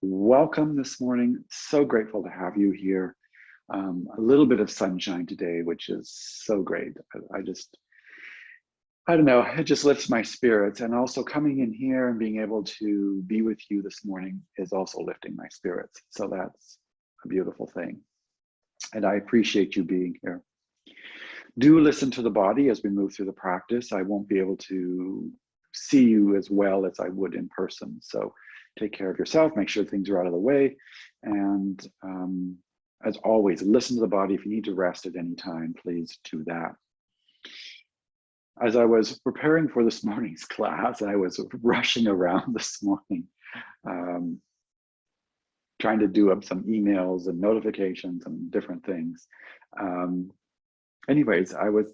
welcome this morning. So grateful to have you here. A little bit of sunshine today, which is so great. I don't know, it just lifts my spirits. And also coming in here and being able to be with you this morning is also lifting my spirits. So that's a beautiful thing. And I appreciate you being here. Do listen to the body as we move through the practice. I won't be able to see you as well as I would in person. So take care of yourself, make sure things are out of the way. And as always, listen to the body. If you need to rest at any time, please do that. As I was preparing for this morning's class, I was rushing around this morning, trying to do up some emails and notifications and different things. Anyways, I was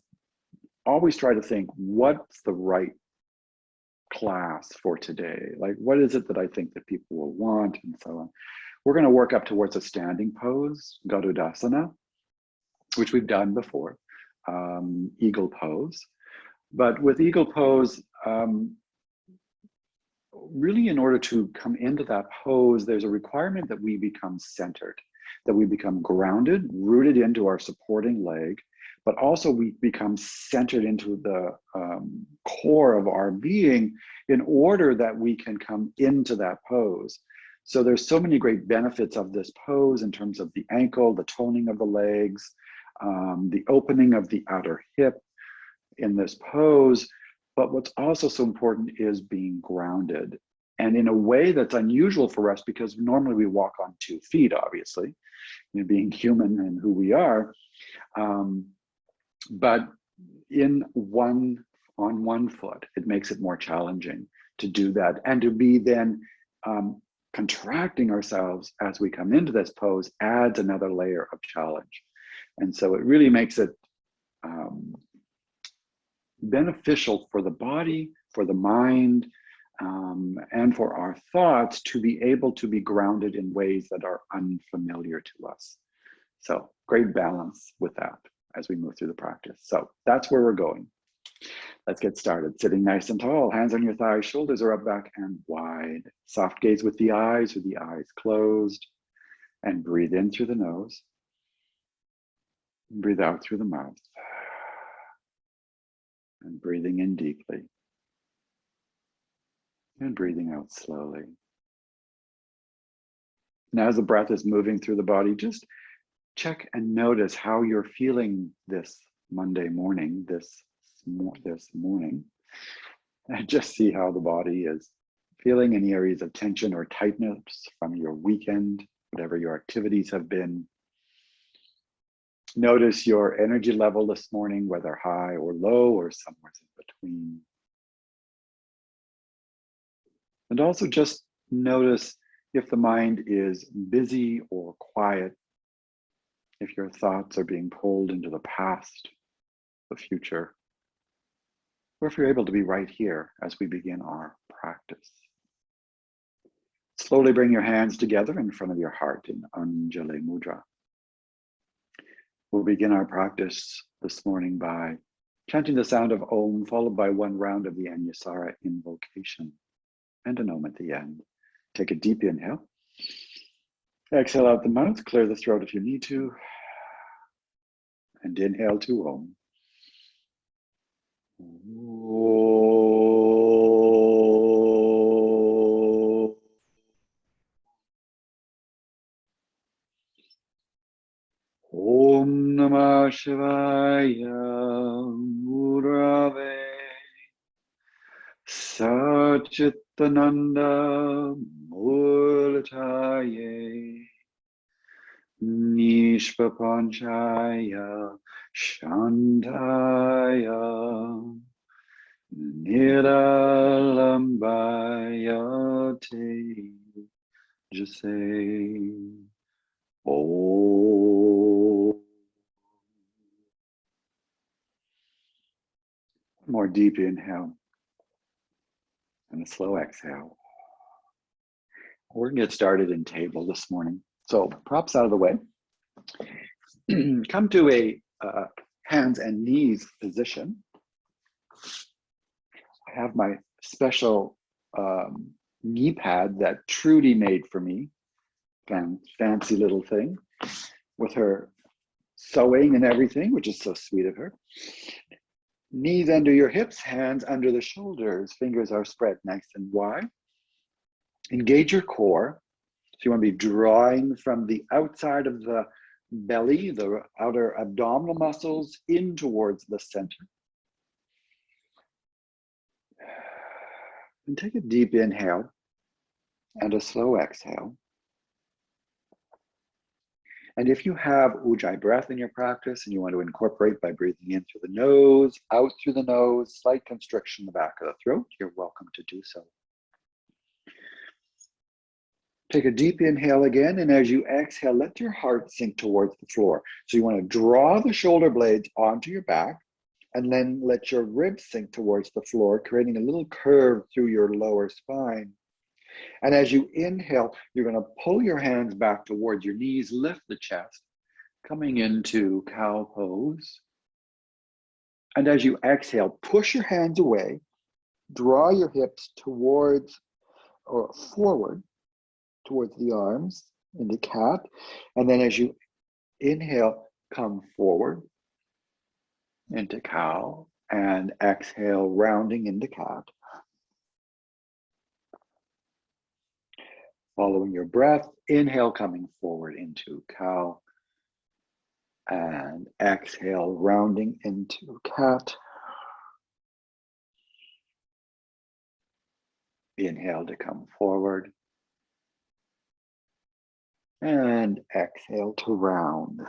always trying to think, what's the right class for today? Like, what is it that I think that people will want, and so on. We're going to work up towards a standing pose, Garudasana, which we've done before, eagle pose. But with eagle pose, really in order to come into that pose, there's a requirement that we become centered, that we become grounded, rooted into our supporting leg, but also we become centered into the core of our being in order that we can come into that pose. So there's so many great benefits of this pose in terms of the ankle, the toning of the legs, the opening of the outer hip in this pose. But what's also so important is being grounded, and in a way that's unusual for us, because normally we walk on 2 feet, obviously, you know, being human and who we are. But on one foot, it makes it more challenging to do that, and to be then contracting ourselves as we come into this pose adds another layer of challenge. And so it really makes it beneficial for the body, for the mind, and for our thoughts to be able to be grounded in ways that are unfamiliar to us. So great balance with that as we move through the practice. So that's where we're going. Let's get started. Sitting nice and tall, hands on your thighs, shoulders are up, back, and wide. Soft gaze with the eyes closed, and breathe in through the nose. Breathe out through the mouth. And breathing in deeply. And breathing out slowly. Now as the breath is moving through the body, just check and notice how you're feeling this Monday morning, this morning, and just see how the body is feeling, any areas of tension or tightness from your weekend, whatever your activities have been. Notice your energy level this morning, whether high or low or somewhere in between. And also just notice if the mind is busy or quiet, if your thoughts are being pulled into the past, the future, or if you're able to be right here as we begin our practice. Slowly bring your hands together in front of your heart in Anjali Mudra. We'll begin our practice this morning by chanting the sound of Om, followed by 1 round of the Anusara invocation and an Om at the end. Take a deep inhale. Exhale out the mouth, clear the throat if you need to, and inhale to Om. Om Namah Shivaya Murave Satchitananda Mulataye Nishpapanchaya Shantaya Niralambaya Te Jase. Oh. One more deep inhale and a slow exhale. We're going to get started in table this morning. So props out of the way. Come to a hands and knees position. I have my special knee pad that Trudy made for me. Fancy little thing with her sewing and everything, which is so sweet of her. Knees under your hips, hands under the shoulders, fingers are spread nice and wide. Engage your core. So you want to be drawing from the outside of the belly, the outer abdominal muscles, in towards the center. And take a deep inhale and a slow exhale. And if you have Ujjayi breath in your practice and you want to incorporate by breathing in through the nose, out through the nose, slight constriction in the back of the throat, you're welcome to do so. Take a deep inhale again, and as you exhale, let your heart sink towards the floor. So you want to draw the shoulder blades onto your back, and then let your ribs sink towards the floor, creating a little curve through your lower spine. And as you inhale, you're going to pull your hands back towards your knees, lift the chest, coming into cow pose. And as you exhale, push your hands away, draw your hips towards or forward towards the arms into cat. And then as you inhale, come forward into cow, and exhale, rounding into cat. Following your breath, inhale, coming forward into cow, and exhale, rounding into cat. Inhale to come forward, and exhale to round.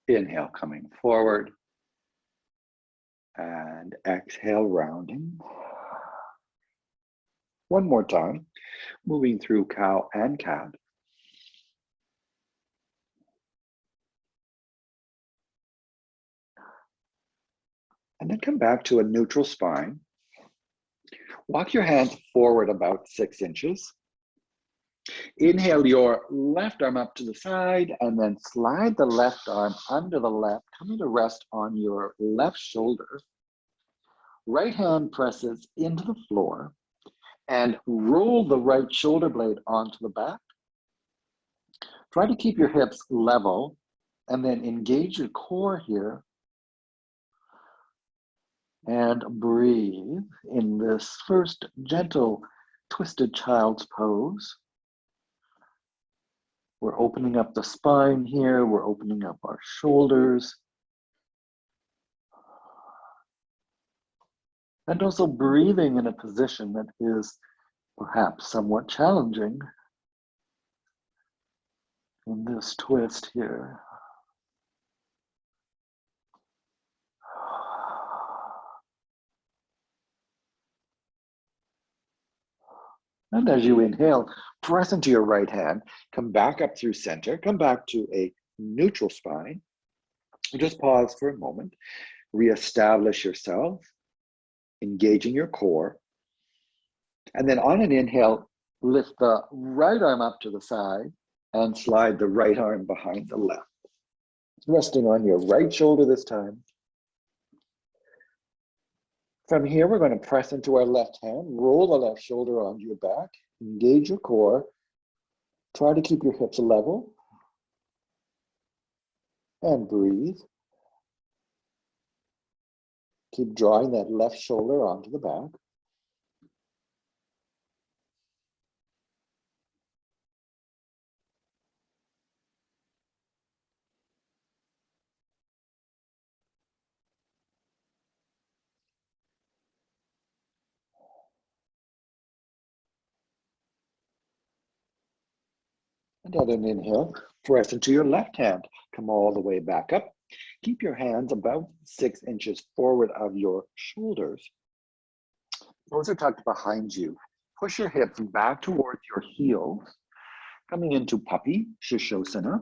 Inhale, coming forward, and exhale, rounding. One more time, moving through cow and cat. And then come back to a neutral spine. Walk your hands forward about 6 inches. Inhale your left arm up to the side, and then slide the left arm under the left, coming to rest on your left shoulder. Right hand presses into the floor, and roll the right shoulder blade onto the back. Try to keep your hips level, and then engage your core here. And breathe in this first gentle twisted child's pose. We're opening up the spine here. We're opening up our shoulders. And also breathing in a position that is perhaps somewhat challenging in this twist here. And as you inhale, press into your right hand, come back up through center, come back to a neutral spine. Just pause for a moment, reestablish yourself, engaging your core. And then on an inhale, lift the right arm up to the side and slide the right arm behind the left. Resting on your right shoulder this time. From here, we're going to press into our left hand, roll the left shoulder onto your back, engage your core, try to keep your hips level, and breathe. Keep drawing that left shoulder onto the back. And on an inhale, press into your left hand. Come all the way back up. Keep your hands about 6 inches forward of your shoulders. Those are tucked behind you. Push your hips back towards your heels, coming into puppy, Shishosana.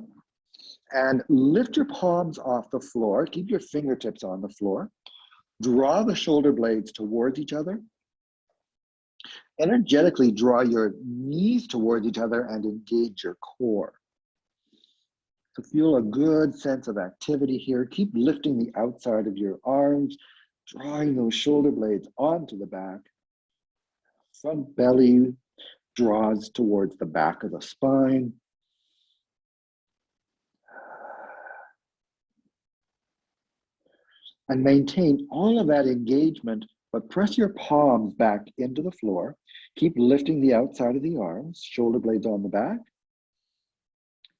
And lift your palms off the floor. Keep your fingertips on the floor. Draw the shoulder blades towards each other. Energetically draw your knees towards each other and engage your core. So feel a good sense of activity here. Keep lifting the outside of your arms, Drawing those shoulder blades onto the back. Front belly draws towards the back of the spine. And maintain all of that engagement, but press your palms back into the floor. Keep lifting the outside of the arms, shoulder blades on the back.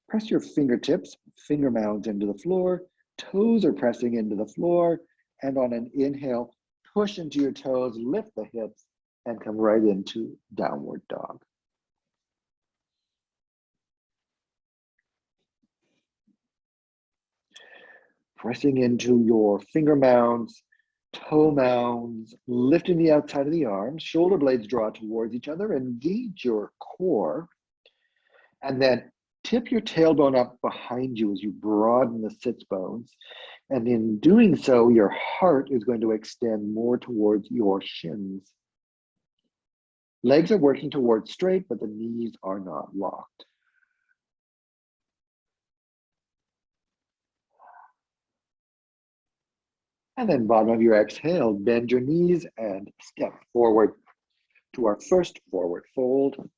Press your fingertips, finger mounds into the floor. Toes are pressing into the floor. And on an inhale, push into your toes, lift the hips, and come right into downward dog. Pressing into your finger mounds, toe mounds, lifting the outside of the arms, shoulder blades draw towards each other, engage your core, and then tip your tailbone up behind you as you broaden the sits bones. And in doing so, your heart is going to extend more towards your shins. Legs are working towards straight, but the knees are not locked. And then bottom of your exhale, bend your knees and step forward to our first forward fold.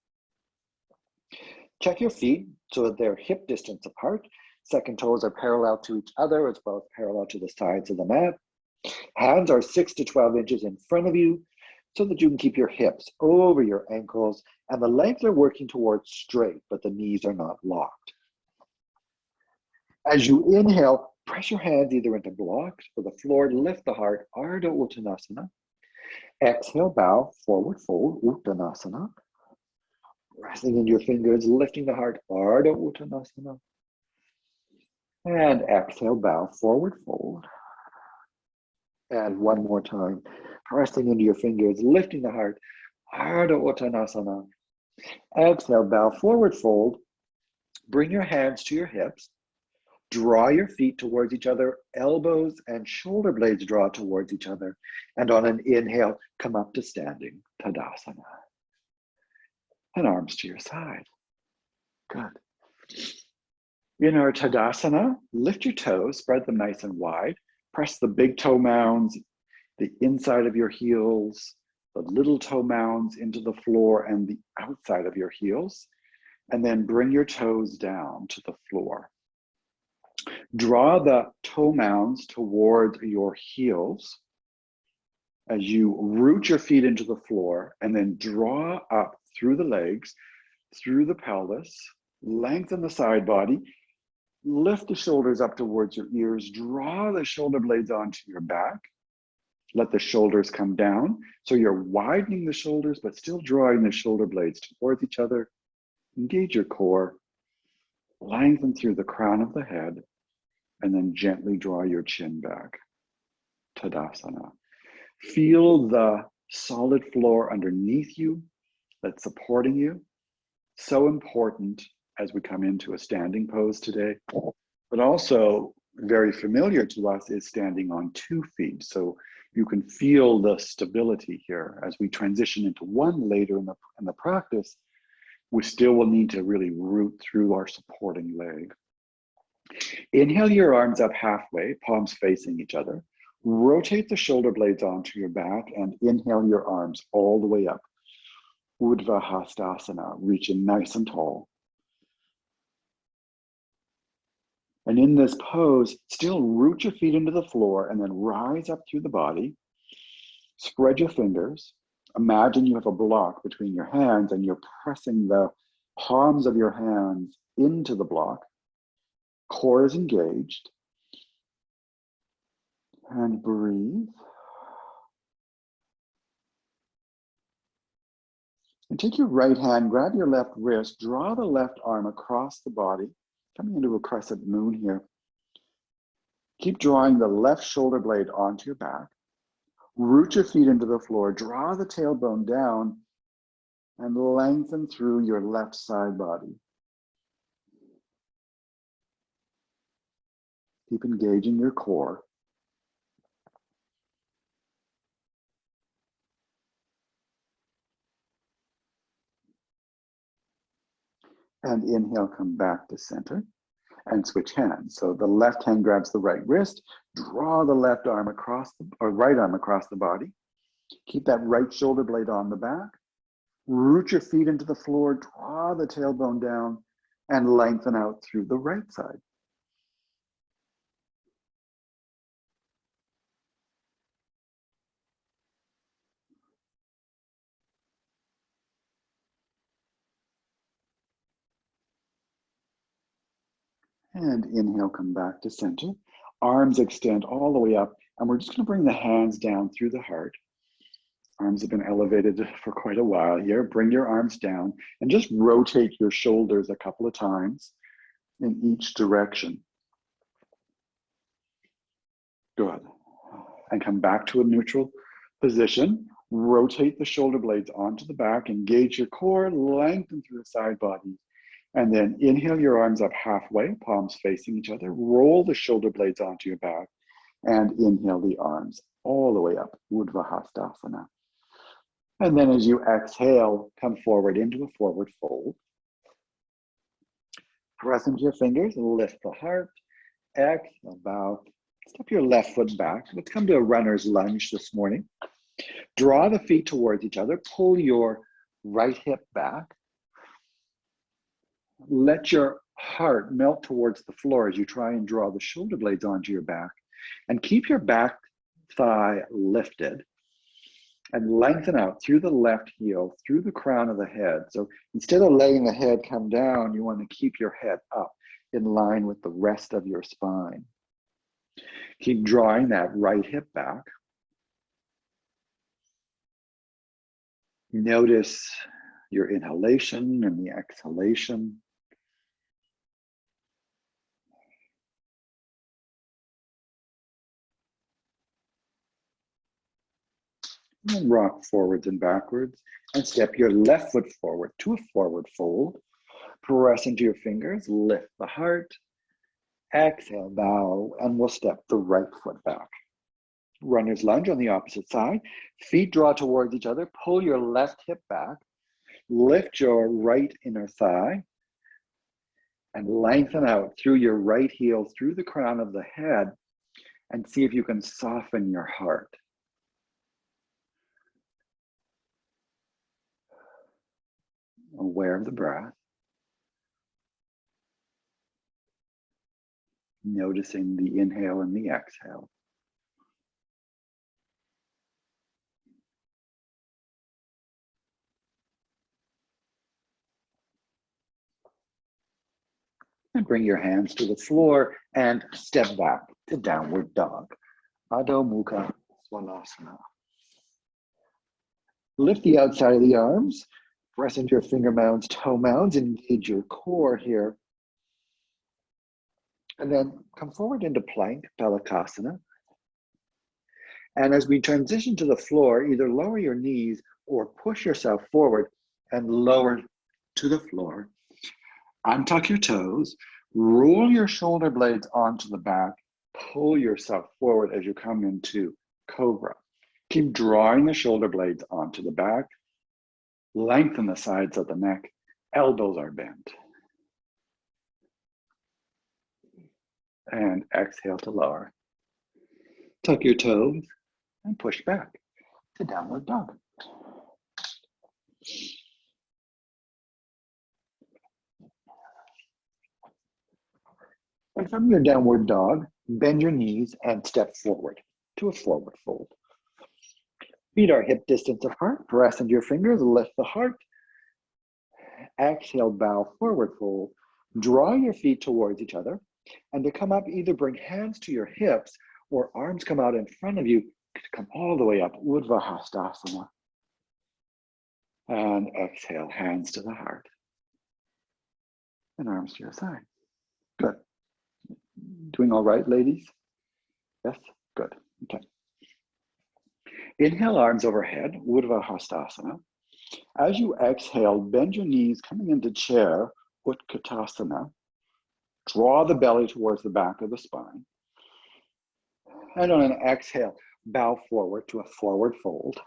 Check your feet so that they're hip distance apart. Second toes are parallel to each other. It's both parallel to the sides of the mat. Hands are 6 to 12 inches in front of you so that you can keep your hips over your ankles, and the legs are working towards straight, but the knees are not locked. As you inhale, press your hands either into blocks or the floor, lift the heart, Ardha Uttanasana. Exhale, bow, forward fold, Uttanasana. Pressing into your fingers, lifting the heart, Ardha Uttanasana. And exhale, bow, forward fold. And one more time, pressing into your fingers, lifting the heart, Ardha Uttanasana. Exhale, bow, forward fold. Bring your hands to your hips. Draw your feet towards each other, elbows and shoulder blades draw towards each other. And on an inhale, come up to standing, Tadasana. And arms to your side. Good. In our Tadasana, lift your toes, spread them nice and wide. Press the big toe mounds, the inside of your heels, the little toe mounds into the floor and the outside of your heels. And then bring your toes down to the floor. Draw the toe mounds toward your heels as you root your feet into the floor, and then draw up through the legs, through the pelvis, lengthen the side body, lift the shoulders up towards your ears, draw the shoulder blades onto your back, let the shoulders come down. So you're widening the shoulders, but still drawing the shoulder blades towards each other. Engage your core, lengthen through the crown of the head, and then gently draw your chin back. Tadasana. Feel the solid floor underneath you that's supporting you. So important as we come into a standing pose today, but also very familiar to us is standing on 2 feet. So you can feel the stability here. As we transition into one later in the practice, we still will need to really root through our supporting leg. Inhale your arms up halfway, palms facing each other. Rotate the shoulder blades onto your back and inhale your arms all the way up. Urdhva Hastasana, reaching nice and tall. And in this pose, still root your feet into the floor and then rise up through the body. Spread your fingers. Imagine you have a block between your hands and you're pressing the palms of your hands into the block. Core is engaged. And breathe. And take your right hand, grab your left wrist, draw the left arm across the body, coming into a crescent moon here. Keep drawing the left shoulder blade onto your back. Root your feet into the floor, draw the tailbone down, and lengthen through your left side body. Keep engaging your core. And inhale, come back to center. and switch hands. So the left hand grabs the right wrist, draw the left arm across or right arm across the body. Keep that right shoulder blade on the back. Root your feet into the floor, draw the tailbone down, and lengthen out through the right side. And inhale, come back to center. Arms extend all the way up, and we're just going to bring the hands down through the heart. Arms have been elevated for quite a while here. Bring your arms down and just rotate your shoulders a couple of times in each direction. Good. And come back to a neutral position. Rotate the shoulder blades onto the back, engage your core, lengthen through the side body. And then inhale your arms up halfway, palms facing each other. Roll the shoulder blades onto your back and inhale the arms all the way up, Urdhva. And then as you exhale, come forward into a forward fold. Press into your fingers, lift the heart, exhale, bow. Step your left foot back. Let's come to a runner's lunge this morning. Draw the feet towards each other, pull your right hip back. Let your heart melt towards the floor as you try and draw the shoulder blades onto your back. And keep your back thigh lifted. And lengthen out through the left heel, through the crown of the head. So instead of letting the head come down, you want to keep your head up in line with the rest of your spine. Keep drawing that right hip back. Notice your inhalation and the exhalation. And rock forwards and backwards and step your left foot forward to a forward fold. Press into your fingers, lift the heart, exhale, bow, and we'll step the right foot back. Runner's lunge on the opposite side. Feet draw towards each other, pull your left hip back, lift your right inner thigh, and lengthen out through your right heel, through the crown of the head, and see if you can soften your heart. Aware of the breath. Noticing the inhale and the exhale. And bring your hands to the floor and step back to downward dog. Adho Mukha Svanasana. Lift the outside of the arms. Press into your finger mounds, toe mounds, engage your core here. And then come forward into plank, Balasana. And as we transition to the floor, either lower your knees or push yourself forward and lower to the floor. Untuck your toes, roll your shoulder blades onto the back, pull yourself forward as you come into Cobra. Keep drawing the shoulder blades onto the back. Lengthen the sides of the neck, elbows are bent. And exhale to lower. Tuck your toes and push back to downward dog. And from your downward dog, bend your knees and step forward to a forward fold. Feet are hip distance apart. Press into your fingers, lift the heart. Exhale, bow, forward fold. Draw your feet towards each other. And to come up, either bring hands to your hips or arms come out in front of you to come all the way up, Urdhva. And exhale, hands to the heart. And arms to your side. Good. Doing all right, ladies? Yes? Good. Okay. Inhale, arms overhead, Urdhva. As you exhale, bend your knees coming into chair, Utkatasana. Draw the belly towards the back of the spine. And on an exhale, bow forward to a forward fold.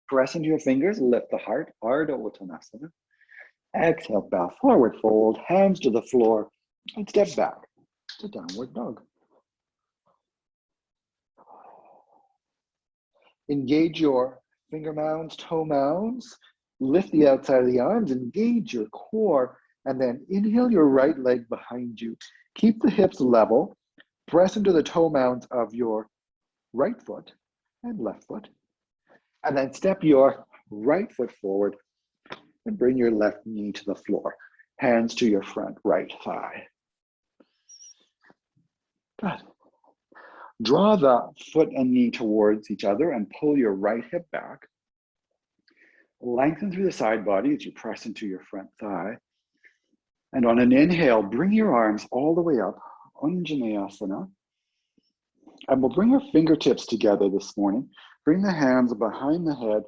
Press into your fingers, lift the heart, Ardha Uttanasana. Exhale, bow forward fold, hands to the floor, and step back to downward dog. Engage your finger mounds, toe mounds, lift the outside of the arms, engage your core, and then inhale your right leg behind you. Keep the hips level, press into the toe mounds of your right foot and left foot, and then step your right foot forward and bring your left knee to the floor. Hands to your front right thigh. Good. Draw the foot and knee towards each other and pull your right hip back. Lengthen through the side body as you press into your front thigh. And on an inhale, bring your arms all the way up, Anjaneyasana. And we'll bring our fingertips together this morning. Bring the hands behind the head.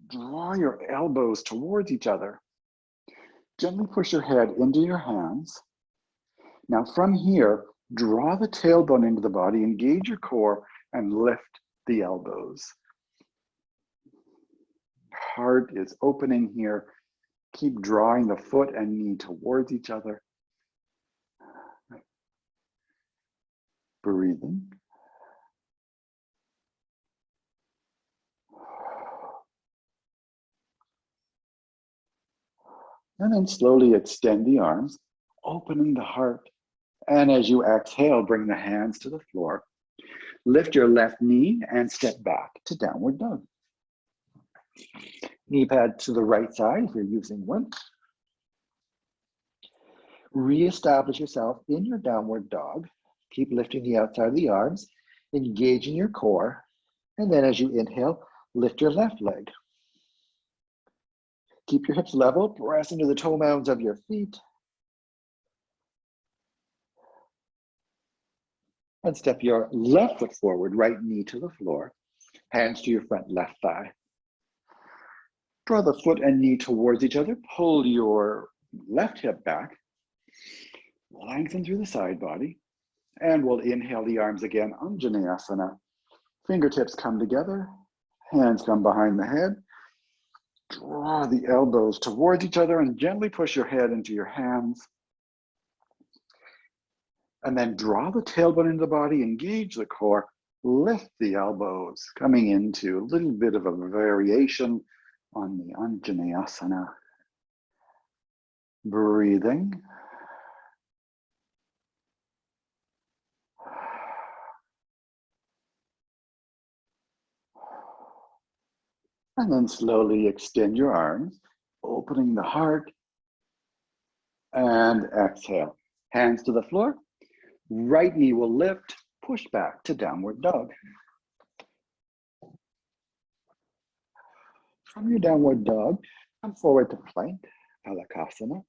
Draw your elbows towards each other. Gently push your head into your hands. Now from here, draw the tailbone into the body, engage your core, and lift the elbows. Heart is opening here. Keep drawing the foot and knee towards each other. Breathing. And then slowly extend the arms, opening the heart. And as you exhale, bring the hands to the floor. Lift your left knee and step back to downward dog. Knee pad to the right side if you're using one. Reestablish yourself in your downward dog. Keep lifting the outside of the arms, engaging your core. And then as you inhale, lift your left leg. Keep your hips level, press into the toe mounds of your feet. And step your left foot forward, right knee to the floor, hands to your front left thigh. Draw the foot and knee towards each other, pull your left hip back, lengthen through the side body, and we'll inhale the arms again, Anjaneyasana. Fingertips come together, hands come behind the head. Draw the elbows towards each other and gently push your head into your hands. And then draw the tailbone into the body, engage the core, lift the elbows, coming into a little bit of a variation on the Anjaneyasana. Breathing. And then slowly extend your arms, opening the heart, and exhale. Hands to the floor. Right knee will lift, push back to downward dog. From your downward dog, come forward to plank, Palakasana.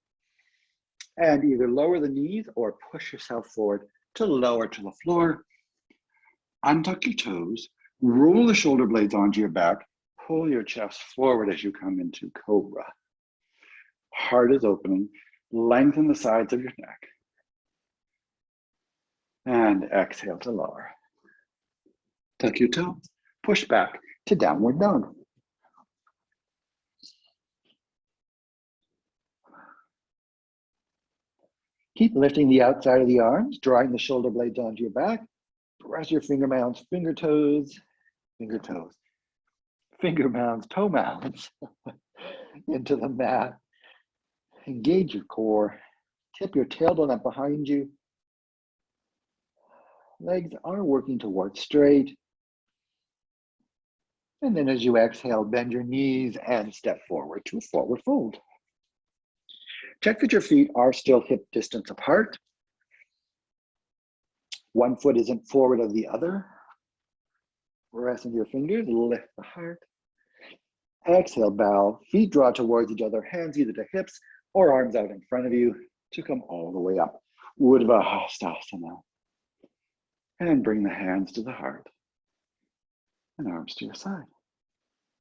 And either lower the knees or push yourself forward to lower to the floor. Untuck your toes, roll the shoulder blades onto your back, pull your chest forward as you come into Cobra. Heart is opening, lengthen the sides of your neck. And exhale to lower. Tuck your toes, push back to downward dog. Keep lifting the outside of the arms, drawing the shoulder blades onto your back. Press your finger mounds, finger toes, finger mounds, toe mounds into the mat. Engage your core. Tip your tailbone up behind you. Legs are working towards straight. And then as you exhale, bend your knees and step forward to a forward fold. Check that your feet are still hip distance apart. One foot isn't forward of the other. Rest into your fingers, lift the heart. Exhale, bow, feet draw towards each other, hands either to hips or arms out in front of you to come all the way up. Urdhva-hastasana. And bring the hands to the heart and arms to your side.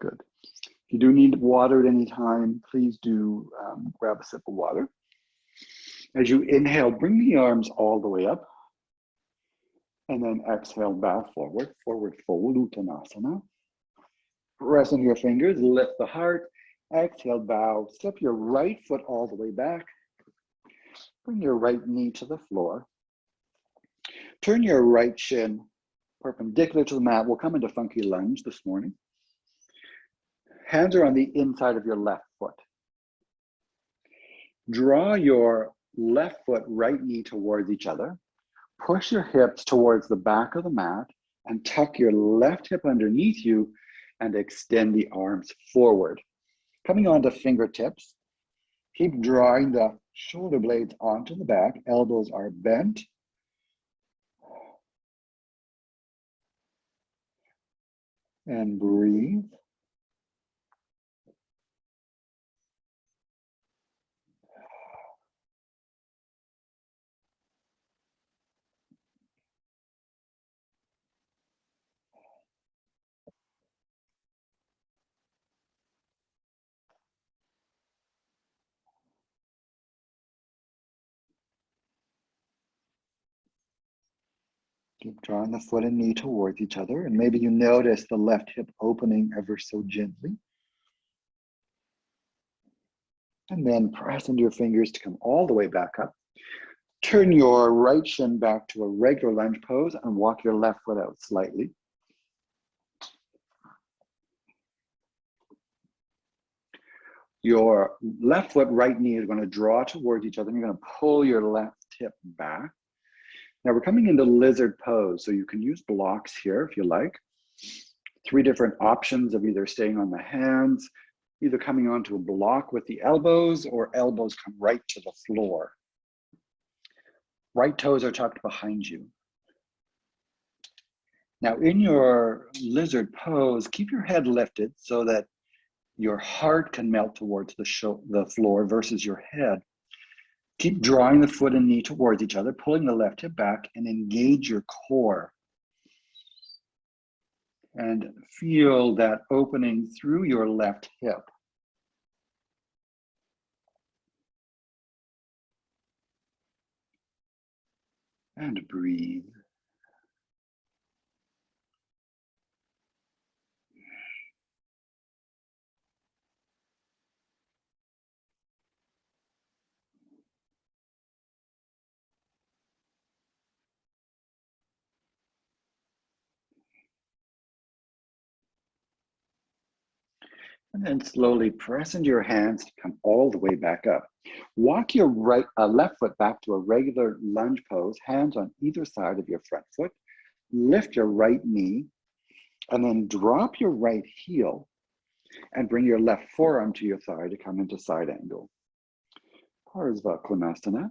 Good. If you do need water at any time, please do grab a sip of water. As you inhale, bring the arms all the way up. And then exhale, bow forward, forward fold, Uttanasana. Press into your fingers, lift the heart, Exhale, bow. Step your right foot all the way back. Bring your right knee to the floor. Turn your right shin perpendicular to the mat. We'll come into funky lunge this morning. Hands are on the inside of your left foot. Draw your left foot, right knee towards each other. Push your hips towards the back of the mat and tuck your left hip underneath you and extend the arms forward. Coming onto fingertips, keep drawing the shoulder blades onto the back. Elbows are bent. And breathe. Keep drawing the foot and knee towards each other, and maybe you notice the left hip opening ever so gently. And then press into your fingers to come all the way back up. Turn your right shin back to a regular lunge pose and walk your left foot out slightly. Your left foot, right knee is going to draw towards each other, and you're going to pull your left hip back. Now we're coming into lizard pose, so you can use blocks here if you like. 3 different options of either staying on the hands, either coming onto a block with the elbows, or elbows come right to the floor. Right toes are tucked behind you. Now in your lizard pose, keep your head lifted so that your heart can melt towards the floor versus your head. Keep drawing the foot and knee towards each other, pulling the left hip back, and engage your core. And feel that opening through your left hip. And breathe. And then slowly press into your hands to come all the way back up. Walk your left foot back to a regular lunge pose, hands on either side of your front foot. Lift your right knee, and then drop your right heel and bring your left forearm to your thigh to come into side angle. Parasvakonasana.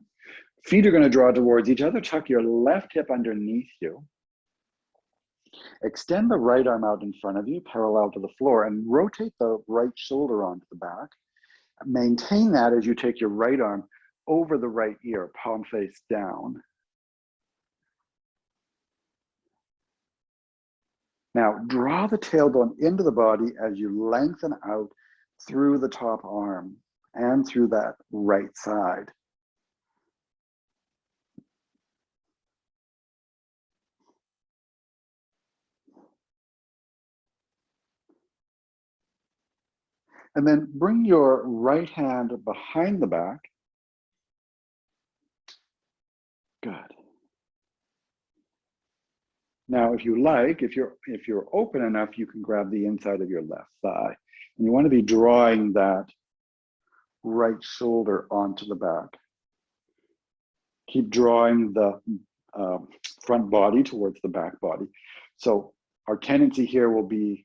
Feet are going to draw towards each other. Tuck your left hip underneath you. Extend the right arm out in front of you, parallel to the floor, and rotate the right shoulder onto the back. Maintain that as you take your right arm over the right ear, palm face down. Now, draw the tailbone into the body as you lengthen out through the top arm and through that right side. And then bring your right hand behind the back. Good. Now, if you like, if you're open enough, you can grab the inside of your left thigh. And you want to be drawing that right shoulder onto the back. Keep drawing the front body towards the back body. So our tendency here will be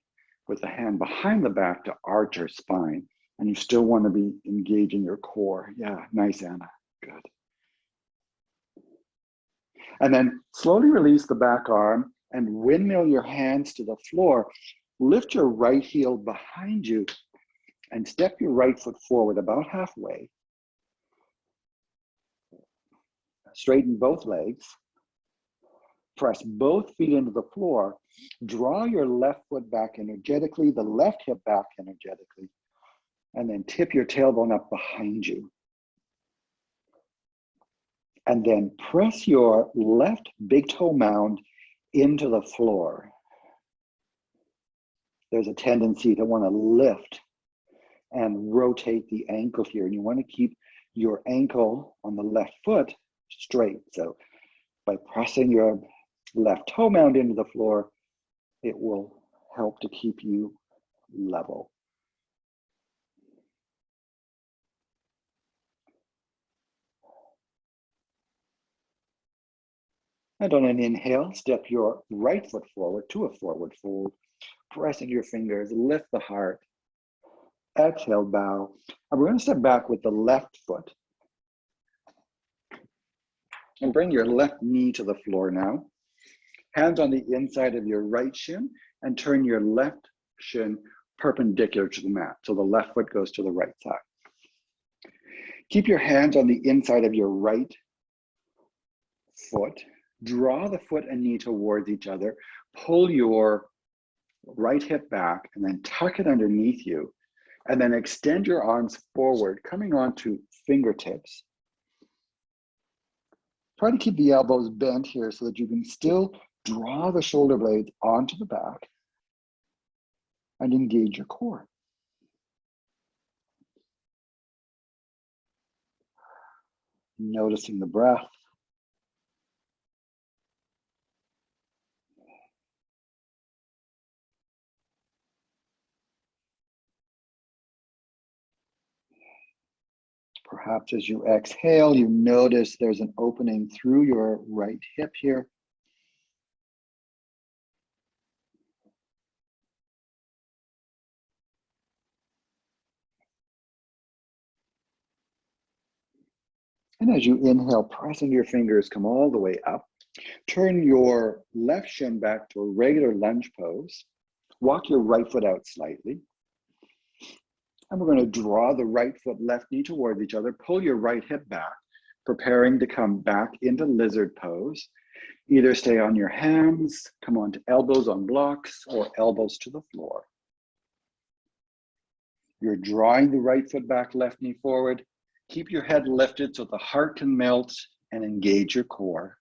with the hand behind the back to arch your spine, and you still want to be engaging your core. Yeah, nice, Anna, good. And then slowly release the back arm and windmill your hands to the floor. Lift your right heel behind you and step your right foot forward about halfway. Straighten both legs. Press both feet into the floor. Draw your left foot back energetically, the left hip back energetically, and then tip your tailbone up behind you. And then press your left big toe mound into the floor. There's a tendency to want to lift and rotate the ankle here. And you want to keep your ankle on the left foot straight. So by pressing your left toe mound into the floor, it will help to keep you level. And on an inhale, step your right foot forward to a forward fold, pressing your fingers, lift the heart. Exhale, bow. And we're going to step back with the left foot. And bring your left knee to the floor now. Hands on the inside of your right shin and turn your left shin perpendicular to the mat. So the left foot goes to the right side. Keep your hands on the inside of your right foot. Draw the foot and knee towards each other. Pull your right hip back and then tuck it underneath you. And then extend your arms forward, coming onto fingertips. Try to keep the elbows bent here so that you can still draw the shoulder blades onto the back and engage your core. Noticing the breath. Perhaps as you exhale, you notice there's an opening through your right hip here. And as you inhale, pressing your fingers, come all the way up. Turn your left shin back to a regular lunge pose. Walk your right foot out slightly. And we're going to draw the right foot, left knee towards each other. Pull your right hip back, preparing to come back into lizard pose. Either stay on your hands, come onto elbows on blocks, or elbows to the floor. You're drawing the right foot back, left knee forward. Keep your head lifted so the heart can melt and engage your core.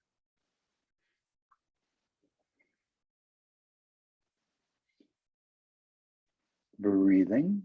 Breathing.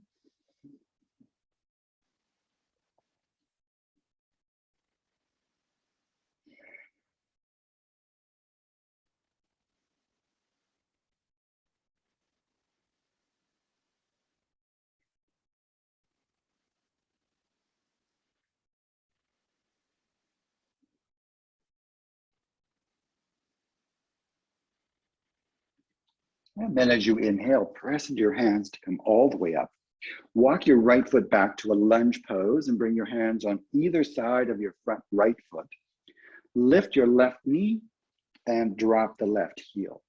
And then as you inhale, press into your hands to come all the way up. Walk your right foot back to a lunge pose and bring your hands on either side of your front right foot. Lift your left knee and drop the left heel.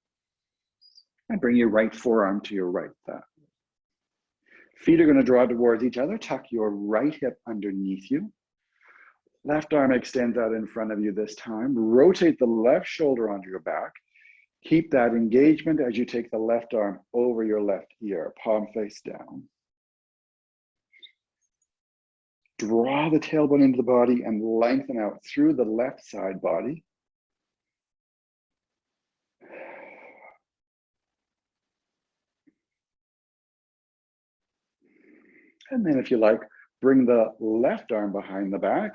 And bring your right forearm to your right thigh. Feet are going to draw towards each other. Tuck your right hip underneath you. Left arm extends out in front of you this time. Rotate the left shoulder onto your back. Keep that engagement as you take the left arm over your left ear, palm face down. Draw the tailbone into the body and lengthen out through the left side body. And then if you like, bring the left arm behind the back.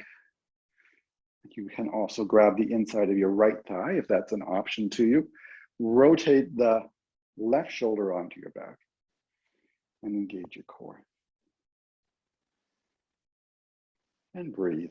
You can also grab the inside of your right thigh if that's an option to you. Rotate the left shoulder onto your back and engage your core. And breathe.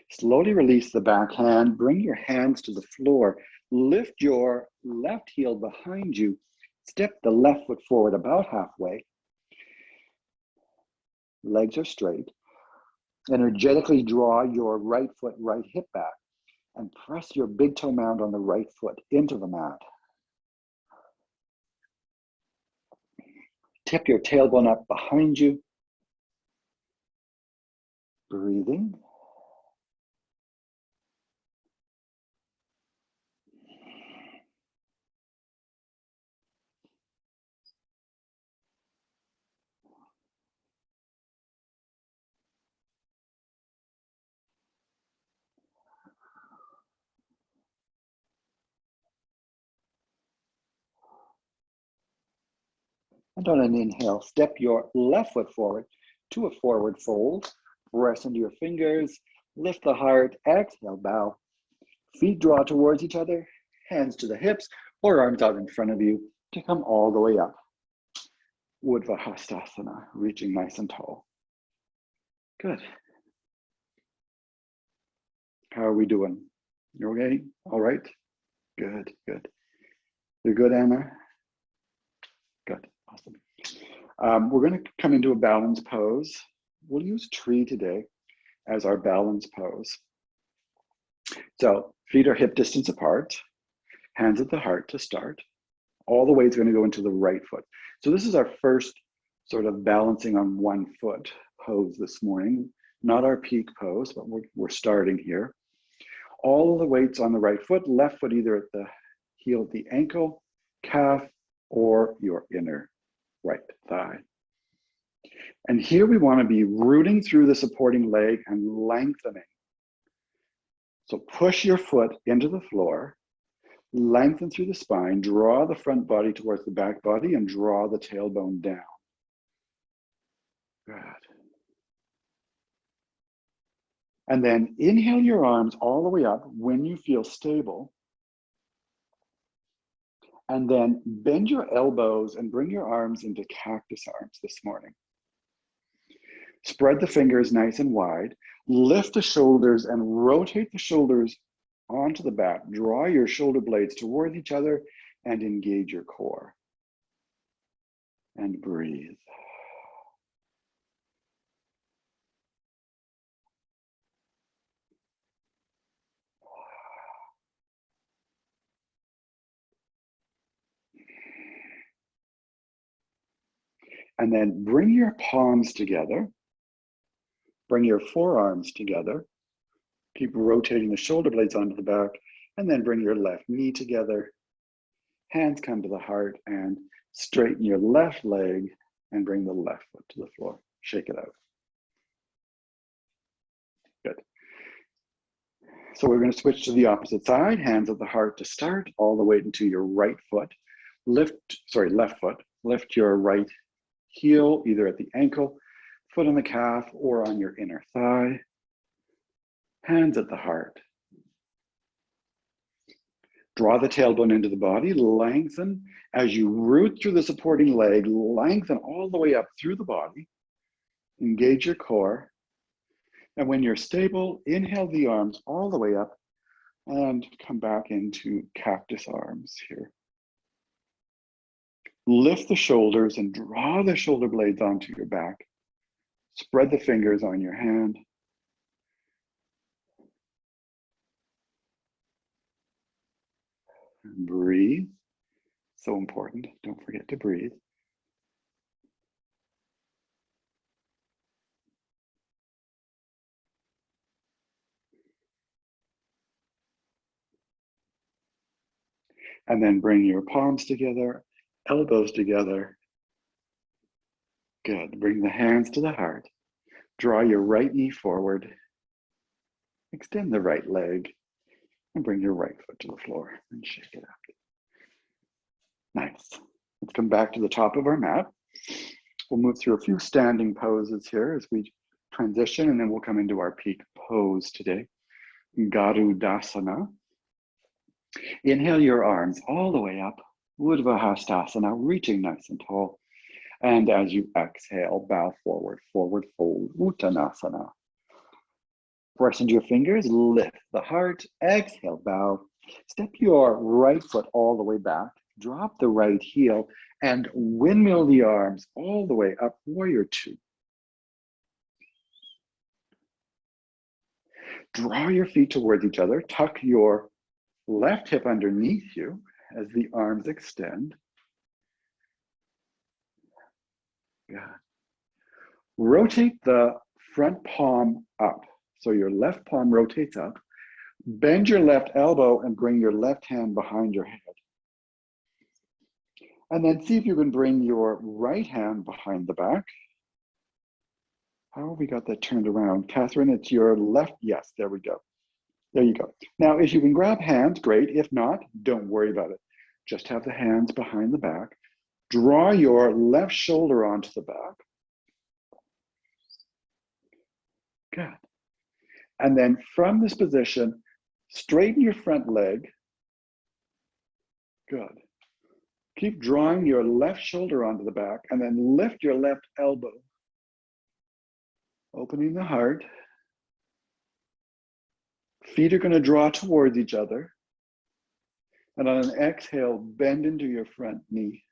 Slowly release the back hand, bring your hands to the floor, lift your left heel behind you, step the left foot forward about halfway. Legs are straight. Energetically draw your right foot, right hip back, and press your big toe mound on the right foot into the mat. Tip your tailbone up behind you. Breathing. And on an inhale, step your left foot forward to a forward fold. Press into your fingers, lift the heart, exhale, bow. Feet draw towards each other, hands to the hips or arms out in front of you to come all the way up. Urdhva Hastasana, reaching nice and tall. Good. How are we doing? You okay? All right? Good, good. You're good, Anna? Good, awesome. We're going to come into a balance pose. We'll use tree today as our balance pose. So feet are hip distance apart, hands at the heart to start. All the way it's going to go into the right foot. So this is our first sort of balancing on one foot pose this morning. Not our peak pose, but we're starting here. All the weights on the right foot, left foot either at the heel at the ankle, calf, or your inner right thigh. And here we want to be rooting through the supporting leg and lengthening. So push your foot into the floor, lengthen through the spine, draw the front body towards the back body, and draw the tailbone down. Good. And then inhale your arms all the way up when you feel stable. And then bend your elbows and bring your arms into cactus arms this morning. Spread the fingers nice and wide. Lift the shoulders and rotate the shoulders onto the back. Draw your shoulder blades towards each other and engage your core. And breathe. And then bring your palms together. Bring your forearms together. Keep rotating the shoulder blades onto the back. And then bring your left knee together. Hands come to the heart and straighten your left leg and bring the left foot to the floor. Shake it out. Good. So we're going to switch to the opposite side. Hands at the heart to start, all the way into your right foot. Left foot. Lift your right heel, either at the ankle, foot on the calf, or on your inner thigh. Hands at the heart. Draw the tailbone into the body, lengthen. As you root through the supporting leg, lengthen all the way up through the body. Engage your core. And when you're stable, inhale the arms all the way up and come back into cactus arms here. Lift the shoulders and draw the shoulder blades onto your back. Spread the fingers on your hand. And breathe. So important. Don't forget to breathe. And then bring your palms together, elbows together. Good. Bring the hands to the heart. Draw your right knee forward. Extend the right leg and bring your right foot to the floor and shake it out. Nice. Let's come back to the top of our mat. We'll move through a few standing poses here as we transition, and then we'll come into our peak pose today. Garudasana. Inhale your arms all the way up. Urdhva Hastasana, reaching nice and tall. And as you exhale, bow forward, forward fold, Uttanasana. Press into your fingers, lift the heart, exhale, bow. Step your right foot all the way back, drop the right heel, and windmill the arms all the way up, warrior two. Draw your feet towards each other, tuck your left hip underneath you as the arms extend. Good. Rotate the front palm up. So your left palm rotates up. Bend your left elbow and bring your left hand behind your head. And then see if you can bring your right hand behind the back. How have we got that turned around? Catherine, it's your left. Yes, there we go. There you go. Now, if you can grab hands, great. If not, don't worry about it. Just have the hands behind the back. Draw your left shoulder onto the back. Good. And then from this position, straighten your front leg. Good. Keep drawing your left shoulder onto the back and then lift your left elbow. Opening the heart. Feet are going to draw towards each other. And on an exhale, bend into your front knee.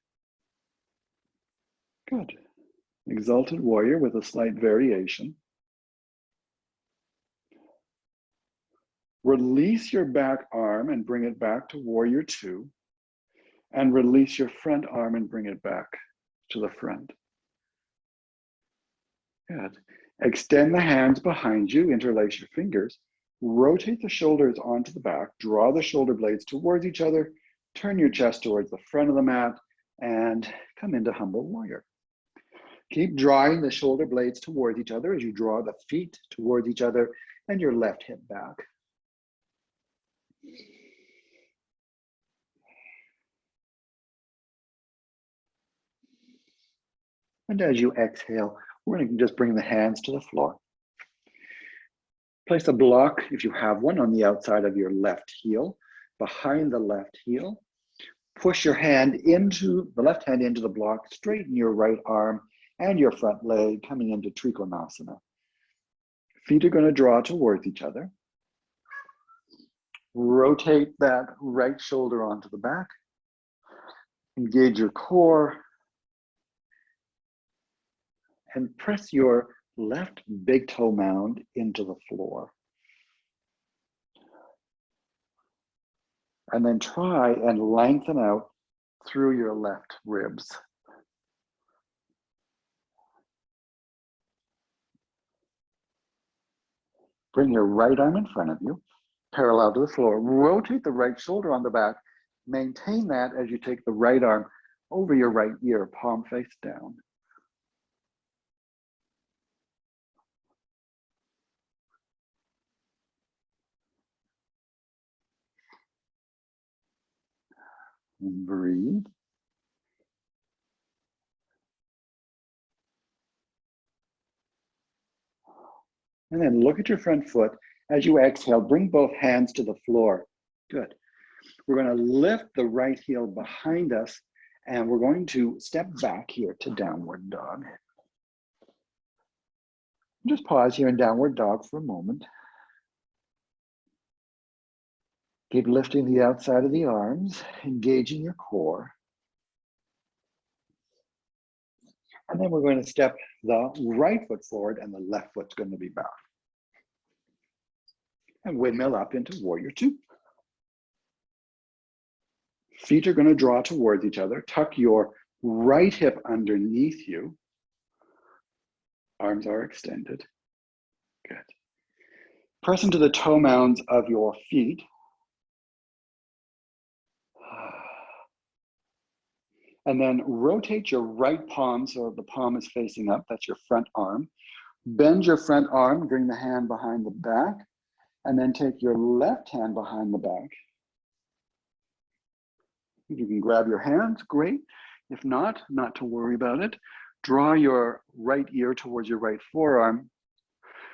Good. Exalted warrior with a slight variation. Release your back arm and bring it back to warrior two. And release your front arm and bring it back to the front. Good. Extend the hands behind you, interlace your fingers, rotate the shoulders onto the back, draw the shoulder blades towards each other, turn your chest towards the front of the mat, and come into humble warrior. Keep drawing the shoulder blades towards each other as you draw the feet towards each other and your left hip back. And as you exhale, we're going to just bring the hands to the floor. Place a block, if you have one, on the outside of your left heel, behind the left heel. Push your hand into, the left hand into the block, straighten your right arm and your front leg, coming into Trikonasana. Feet are going to draw towards each other. Rotate that right shoulder onto the back. Engage your core. And press your left big toe mound into the floor. And then try and lengthen out through your left ribs. Bring your right arm in front of you, parallel to the floor. Rotate the right shoulder on the back. Maintain that as you take the right arm over your right ear, palm face down. And breathe. And then look at your front foot. As you exhale, bring both hands to the floor. Good. We're going to lift the right heel behind us, and we're going to step back here to downward dog. Just pause here in downward dog for a moment. Keep lifting the outside of the arms, engaging your core. And then we're going to step the right foot forward and the left foot's going to be back. And windmill up into warrior two. Feet are going to draw towards each other. Tuck your right hip underneath you. Arms are extended. Good. Press into the toe mounds of your feet. And then rotate your right palm so the palm is facing up. That's your front arm. Bend your front arm, bring the hand behind the back, and then take your left hand behind the back. If you can grab your hands, great. If not, not to worry about it. Draw your right ear towards your right forearm.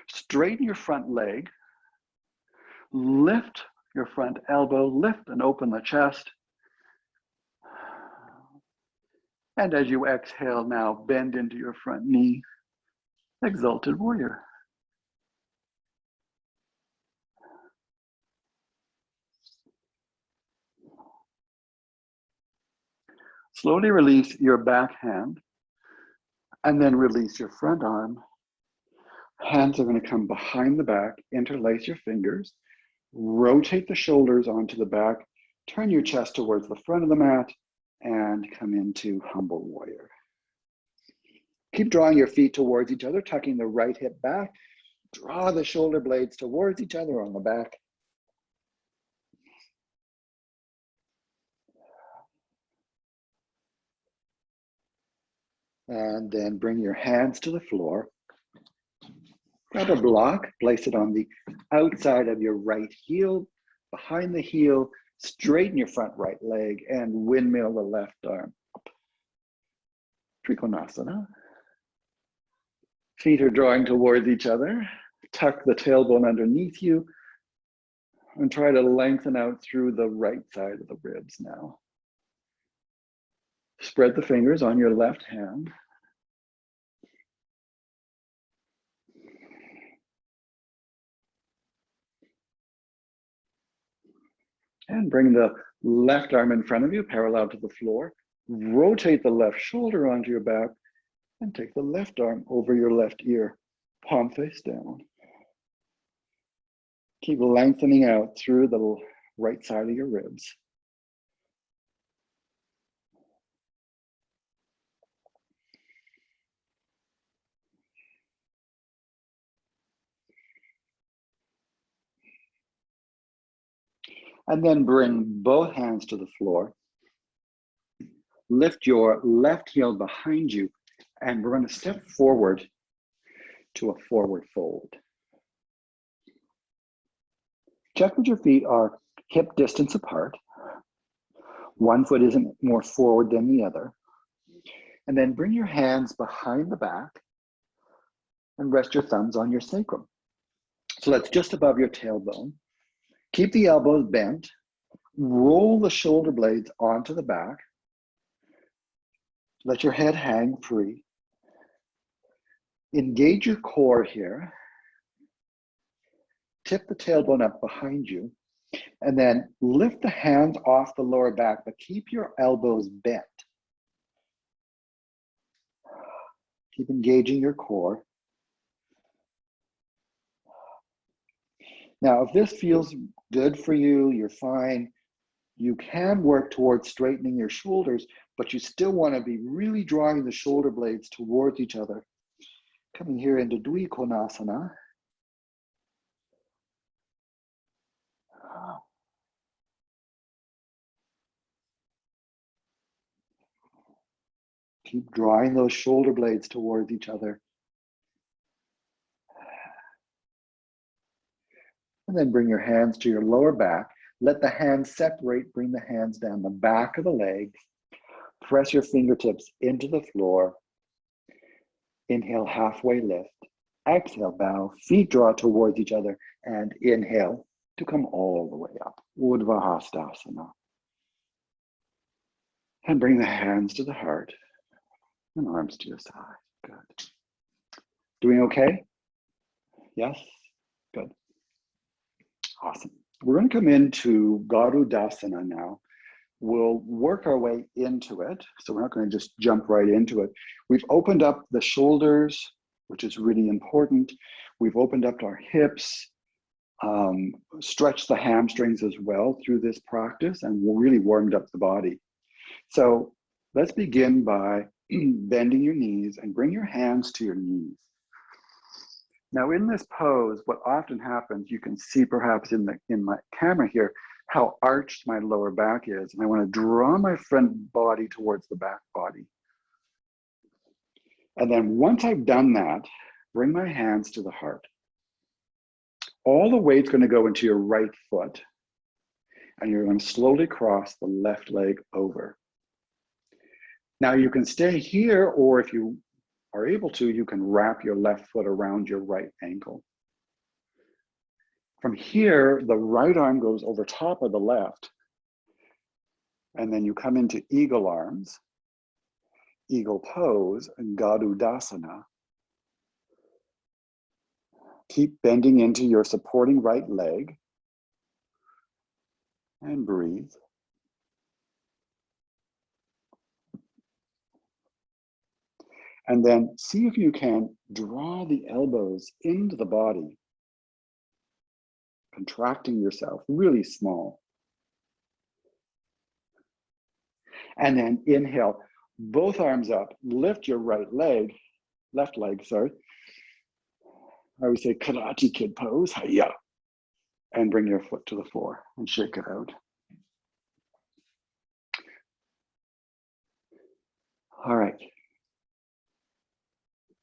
Straighten your front leg. Lift your front elbow, lift and open the chest. And as you exhale now, bend into your front knee. Exalted warrior. Slowly release your back hand and then release your front arm. Hands are going to come behind the back, interlace your fingers, rotate the shoulders onto the back, turn your chest towards the front of the mat, and come into humble warrior. Keep drawing your feet towards each other, tucking the right hip back. Draw the shoulder blades towards each other on the back. And then bring your hands to the floor. Grab a block, place it on the outside of your right heel, behind the heel, straighten your front right leg, and windmill the left arm up. Trikonasana. Feet are drawing towards each other. Tuck the tailbone underneath you and try to lengthen out through the right side of the ribs now. Spread the fingers on your left hand. And bring the left arm in front of you, parallel to the floor. Rotate the left shoulder onto your back and take the left arm over your left ear, palm face down. Keep lengthening out through the right side of your ribs. And then bring both hands to the floor. Lift your left heel behind you, and we're going to step forward to a forward fold. Check that your feet are hip distance apart. One foot isn't more forward than the other. And then bring your hands behind the back and rest your thumbs on your sacrum. So that's just above your tailbone. Keep the elbows bent. Roll the shoulder blades onto the back. Let your head hang free. Engage your core here. Tip the tailbone up behind you. And then lift the hands off the lower back, but keep your elbows bent. Keep engaging your core. Now, if this feels good for you, you're fine. You can work towards straightening your shoulders, but you still want to be really drawing the shoulder blades towards each other. Coming here into Trikonasana. Keep drawing those shoulder blades towards each other. And then bring your hands to your lower back. Let the hands separate. Bring the hands down the back of the leg. Press your fingertips into the floor. Inhale, halfway lift. Exhale, bow. Feet draw towards each other. And inhale to come all the way up. Urdhva Hastasana. And bring the hands to the heart. And arms to your side. Good. Doing okay? Yes? Good. Awesome. We're going to come into Garudasana now. We'll work our way into it. So we're not going to just jump right into it. We've opened up the shoulders, which is really important. We've opened up our hips, stretched the hamstrings as well through this practice, and really warmed up the body. So let's begin by bending your knees and bring your hands to your knees. Now in this pose, what often happens, you can see perhaps in my camera here, how arched my lower back is. And I want to draw my front body towards the back body. And then once I've done that, bring my hands to the heart. All the weight's going to go into your right foot. And you're going to slowly cross the left leg over. Now you can stay here, or if you are able to, you can wrap your left foot around your right ankle. From here, the right arm goes over top of the left, and then you come into eagle arms, eagle pose, and Garudasana. Keep bending into your supporting right leg, and breathe. And then see if you can draw the elbows into the body, contracting yourself really small. And then inhale, both arms up, lift your left leg, sorry. I would say Karate Kid pose, hiya. And bring your foot to the floor and shake it out. All right.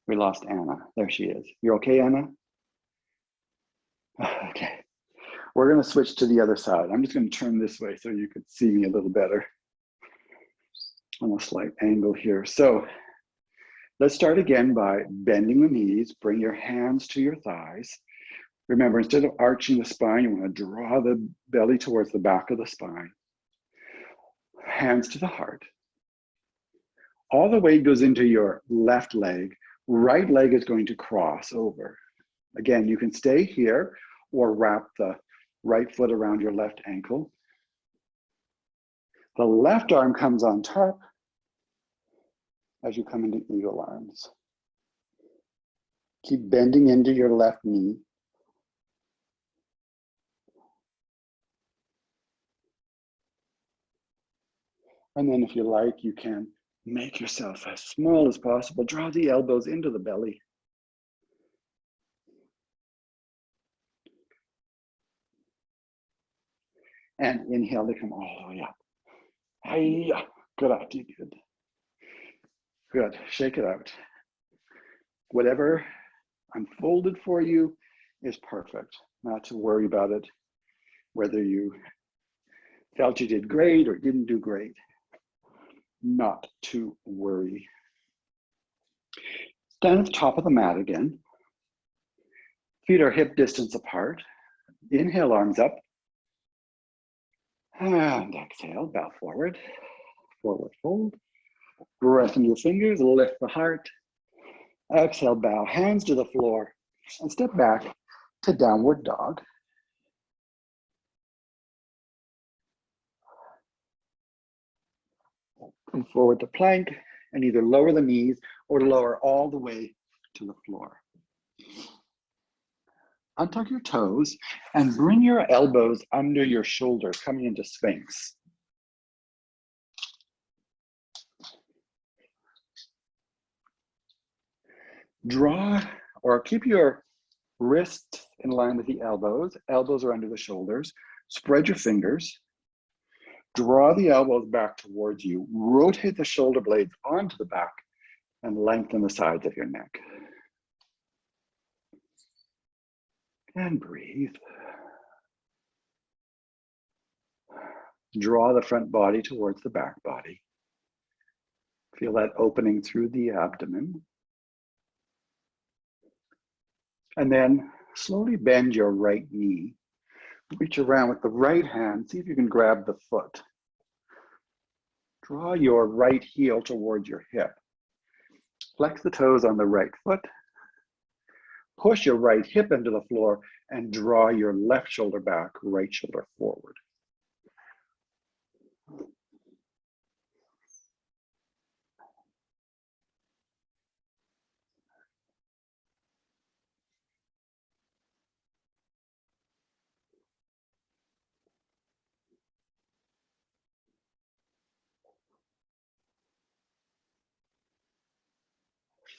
We lost Anna. There she is. You okay, Anna? Okay. We're going to switch to the other side. I'm just going to turn this way so you can see me a little better. On a slight angle here. So Let's start again by bending the knees. Bring your hands to your thighs. Remember, instead of arching the spine, you want to draw the belly towards the back of the spine. Hands to the heart. All the weight goes into your left leg. Right leg is going to cross over. Again, you can stay here or wrap the right foot around your left ankle. The left arm comes on top as you come into eagle arms. Keep bending into your left knee. And then if you like, you can make yourself as small as possible. Draw the elbows into the belly. And inhale to come all the way up. Hiya. Good idea, good. Good, shake it out. Whatever unfolded for you is perfect. Not to worry about it, whether you felt you did great or didn't do great. Not to worry. Stand at the top of the mat again. Feet are hip distance apart. Inhale, arms up. And exhale, bow forward. Forward fold. Pressing your fingers, lift the heart. Exhale, bow, hands to the floor. And step back to downward dog. And forward to plank, and either lower the knees or lower all the way to the floor. Untuck your toes and bring your elbows under your shoulders, coming into Sphinx. Draw or keep your wrists in line with the elbows. Elbows are under the shoulders. Spread your fingers. Draw the elbows back towards you. Rotate the shoulder blades onto the back and lengthen the sides of your neck. And breathe. Draw the front body towards the back body. Feel that opening through the abdomen. And then slowly bend your right knee. Reach around with the right hand. See if you can grab the foot. Draw your right heel towards your hip. Flex the toes on the right foot. Push your right hip into the floor and draw your left shoulder back, right shoulder forward.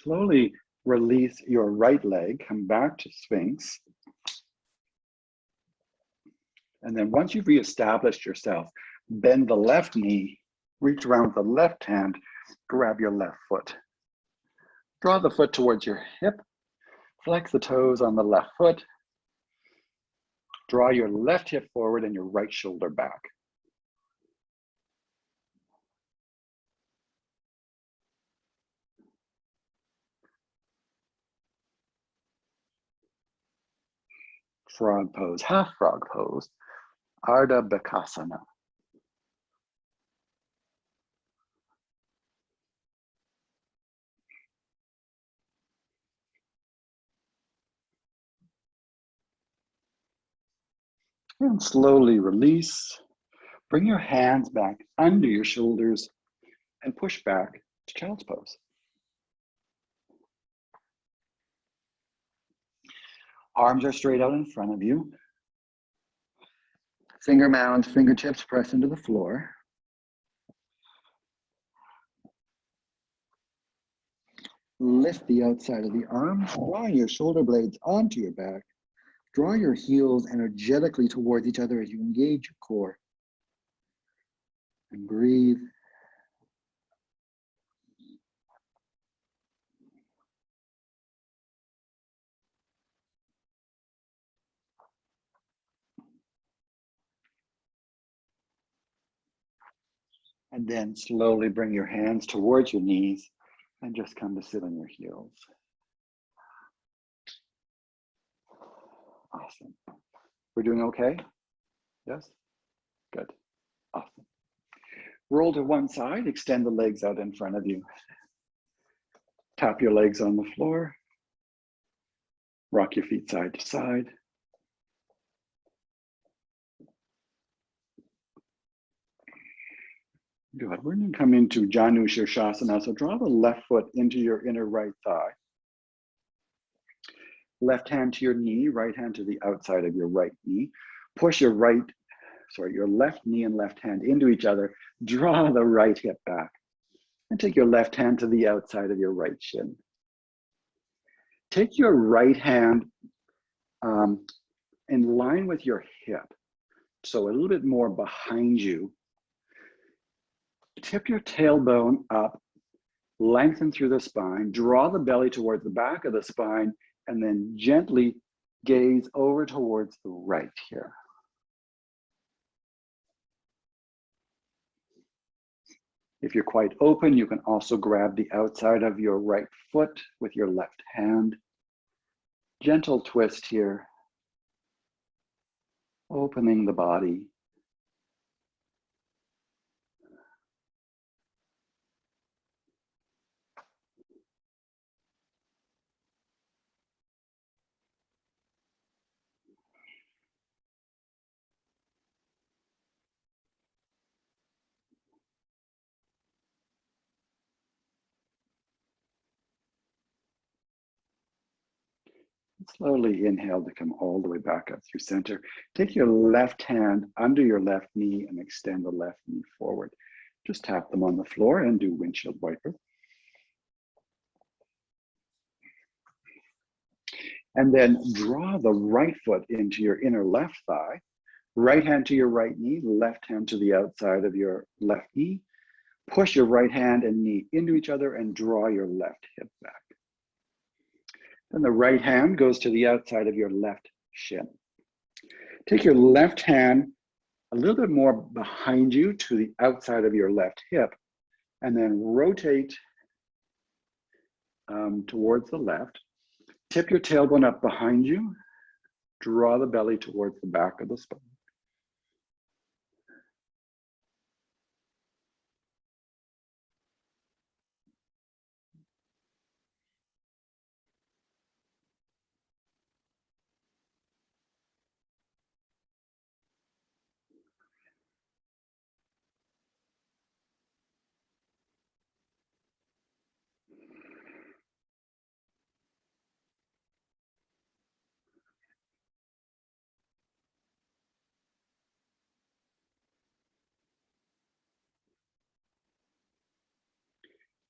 Slowly release your right leg, come back to Sphinx. And then once you've reestablished yourself, bend the left knee, reach around with the left hand, grab your left foot. Draw the foot towards your hip, flex the toes on the left foot. Draw your left hip forward and your right shoulder back. Frog pose, half frog pose, Ardha Bakasana. And slowly release. Bring your hands back under your shoulders and push back to child's pose. Arms are straight out in front of you. Finger mounds, fingertips press into the floor. Lift the outside of the arms, drawing your shoulder blades onto your back. Draw your heels energetically towards each other as you engage your core. And breathe. And then slowly bring your hands towards your knees And just come to sit on your heels. Awesome. We're doing okay? Yes? Good. Awesome. Roll to one side, extend the legs out in front of you. Tap your legs on the floor. Rock your feet side to side. Good. We're going to come into Janu Shirshasana. So draw the left foot into your inner right thigh. Left hand to your knee, right hand to the outside of your right knee. Push your left knee and left hand into each other. Draw the right hip back. And take your left hand to the outside of your right shin. Take your right hand in line with your hip. So a little bit more behind you. Tip your tailbone up, lengthen through the spine, draw the belly towards the back of the spine, and then gently gaze over towards the right here. If you're quite open, you can also grab the outside of your right foot with your left hand. Gentle twist here, opening the body. Slowly inhale to come all the way back up through center. Take your left hand under your left knee and extend the left knee forward. Just tap them on the floor and do windshield wiper. And then draw the right foot into your inner left thigh. Right hand to your right knee, left hand to the outside of your left knee. Push your right hand and knee into each other and draw your left hip back. Then the right hand goes to the outside of your left shin. Take your left hand a little bit more behind you to the outside of your left hip, and then rotate towards the left. Tip your tailbone up behind you. Draw the belly towards the back of the spine.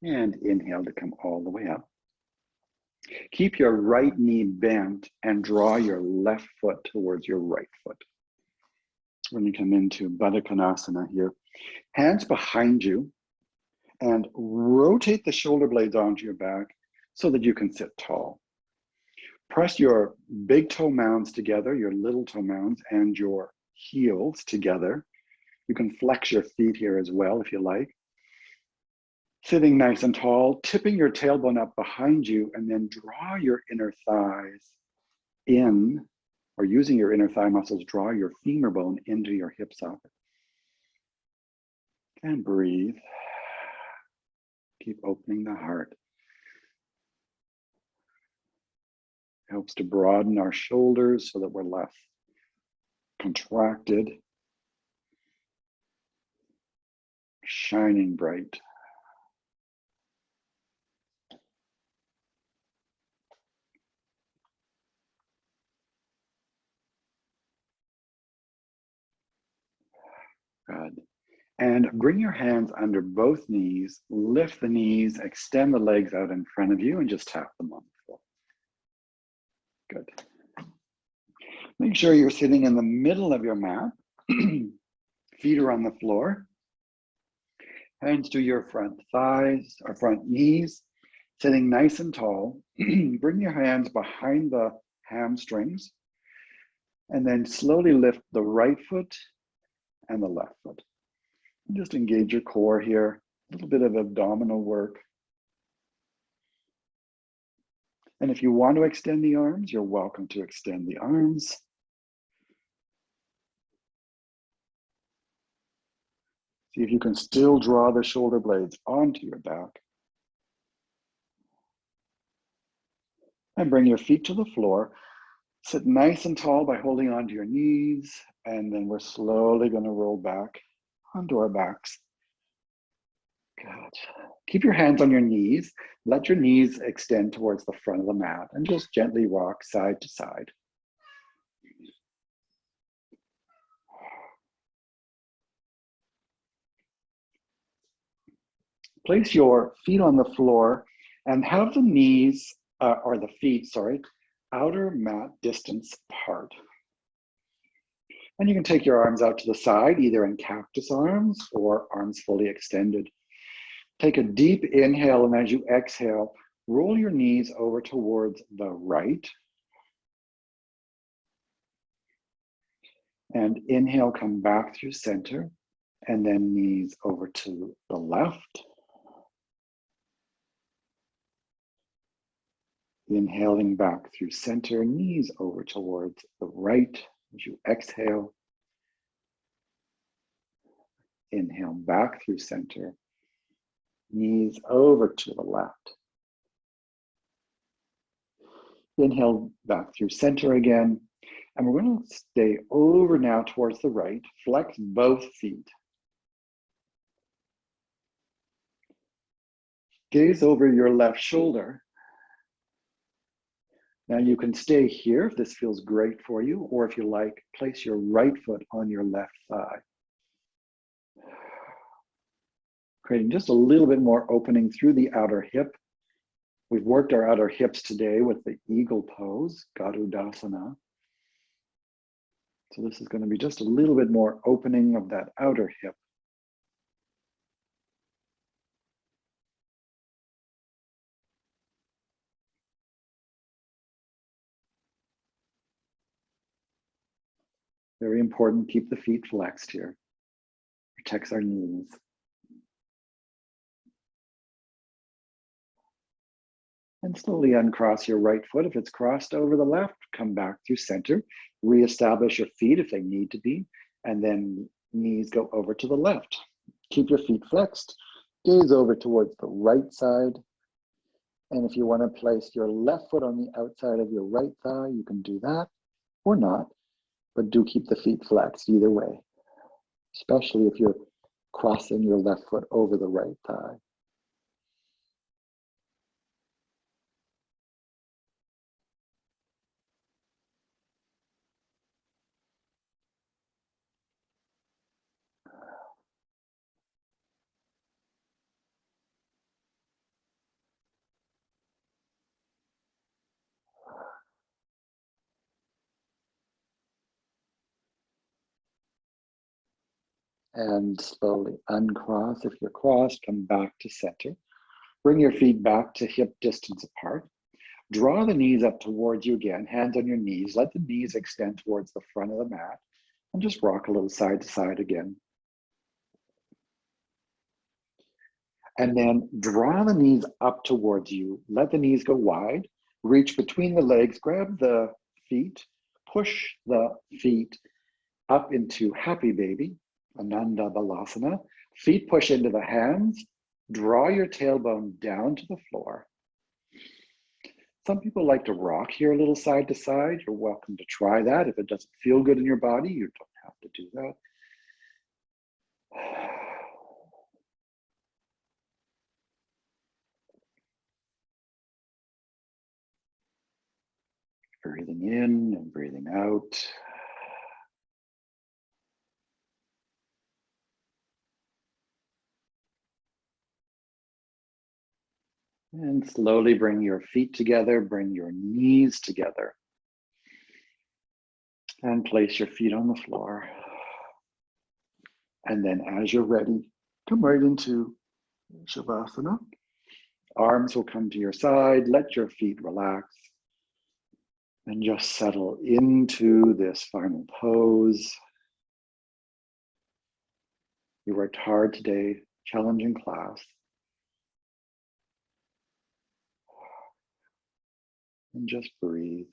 And inhale to come all the way up. Keep your right knee bent and draw your left foot towards your right foot. When you come into Baddha Konasana here, hands behind you and rotate the shoulder blades onto your back so that you can sit tall. Press your big toe mounds together, your little toe mounds, and your heels together. You can flex your feet here as well if you like. Sitting nice and tall, tipping your tailbone up behind you, and then draw your inner thighs in, or using your inner thigh muscles, draw your femur bone into your hip socket. And breathe. Keep opening the heart. Helps to broaden our shoulders so that we're less contracted, shining bright. Good. And bring your hands under both knees, lift the knees, extend the legs out in front of you, and just tap them on the floor. Good. Make sure you're sitting in the middle of your mat. Feet are on the floor. Hands to your front thighs or front knees, sitting nice and tall. Bring your hands behind the hamstrings, and then slowly lift the right foot and the left foot. And just engage your core here, a little bit of abdominal work. And if you want to extend the arms, you're welcome to extend the arms. See if you can still draw the shoulder blades onto your back. And bring your feet to the floor. Sit nice and tall by holding onto your knees, and then we're slowly going to roll back onto our backs. Good. Keep your hands on your knees. Let your knees extend towards the front of the mat and just gently rock side to side. Place your feet on the floor and have the knees, or the feet, sorry, outer mat distance apart. And you can take your arms out to the side, either in cactus arms or arms fully extended. Take a deep inhale, and as you exhale, roll your knees over towards the right. And inhale, come back through center, and then knees over to the left. Inhaling back through center, knees over towards the right as you exhale. Inhale back through center, knees over to the left. Inhale back through center again, and we're going to stay over now towards the right. Flex both feet. Gaze over your left shoulder. Now you can stay here if this feels great for you, or if you like, place your right foot on your left thigh. Creating just a little bit more opening through the outer hip. We've worked our outer hips today with the eagle pose, Garudasana. So this is going to be just a little bit more opening of that outer hip. Very important, keep the feet flexed here. Protects our knees. And slowly uncross your right foot. If it's crossed over the left, come back through center. Reestablish your feet if they need to be. And then knees go over to the left. Keep your feet flexed. Gaze over towards the right side. And if you want to place your left foot on the outside of your right thigh, you can do that or not. But do keep the feet flexed either way, especially if you're crossing your left foot over the right thigh. And slowly uncross. If you're crossed, come back to center. Bring your feet back to hip distance apart. Draw the knees up towards you again, hands on your knees. Let the knees extend towards the front of the mat and just rock a little side to side again. And then draw the knees up towards you. Let the knees go wide. Reach between the legs, grab the feet, push the feet up into happy baby, Ananda Balasana. Feet push into the hands. Draw your tailbone down to the floor. Some people like to rock here a little side to side. You're welcome to try that. If it doesn't feel good in your body, you don't have to do that. Breathing in and breathing out. And slowly bring your feet together, bring your knees together. And place your feet on the floor. And then as you're ready, come right into Shavasana. Arms will come to your side, let your feet relax. And just settle into this final pose. You worked hard today, challenging class. And just breathe.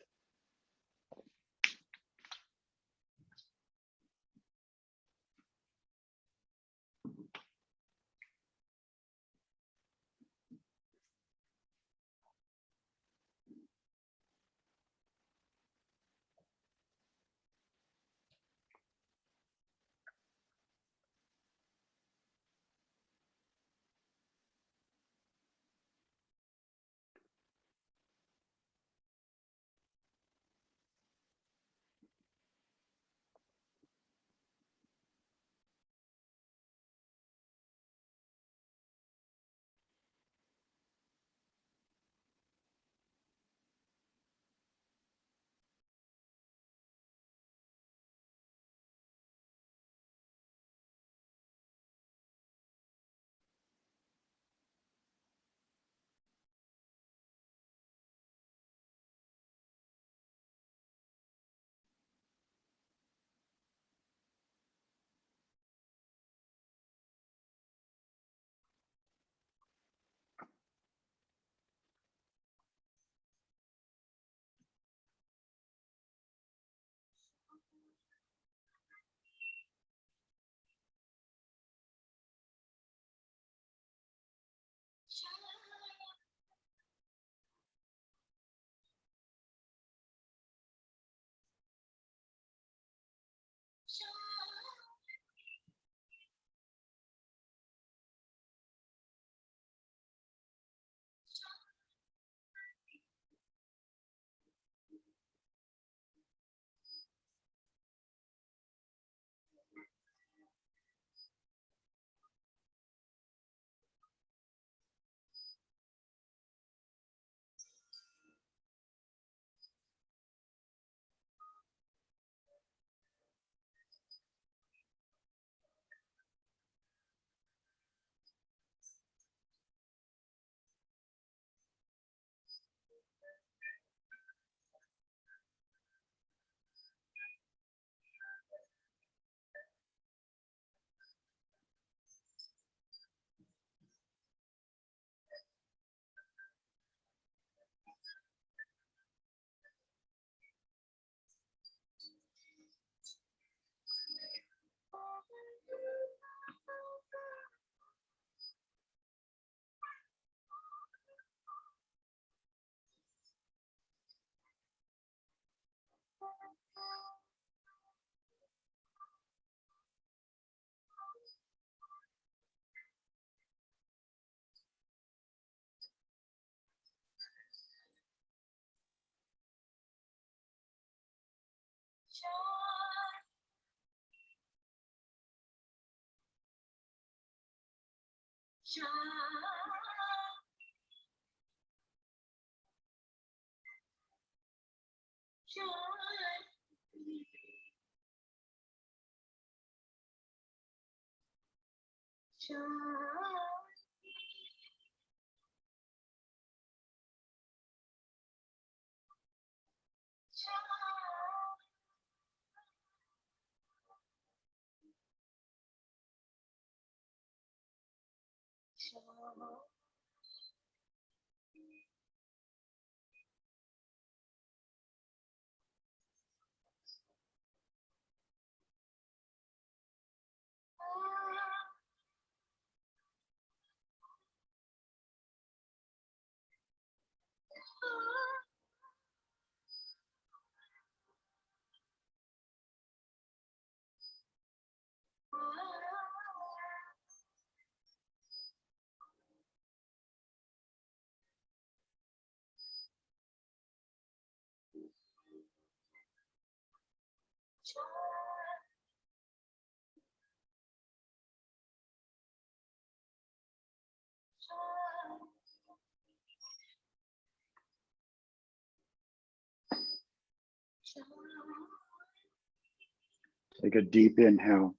Take a deep inhale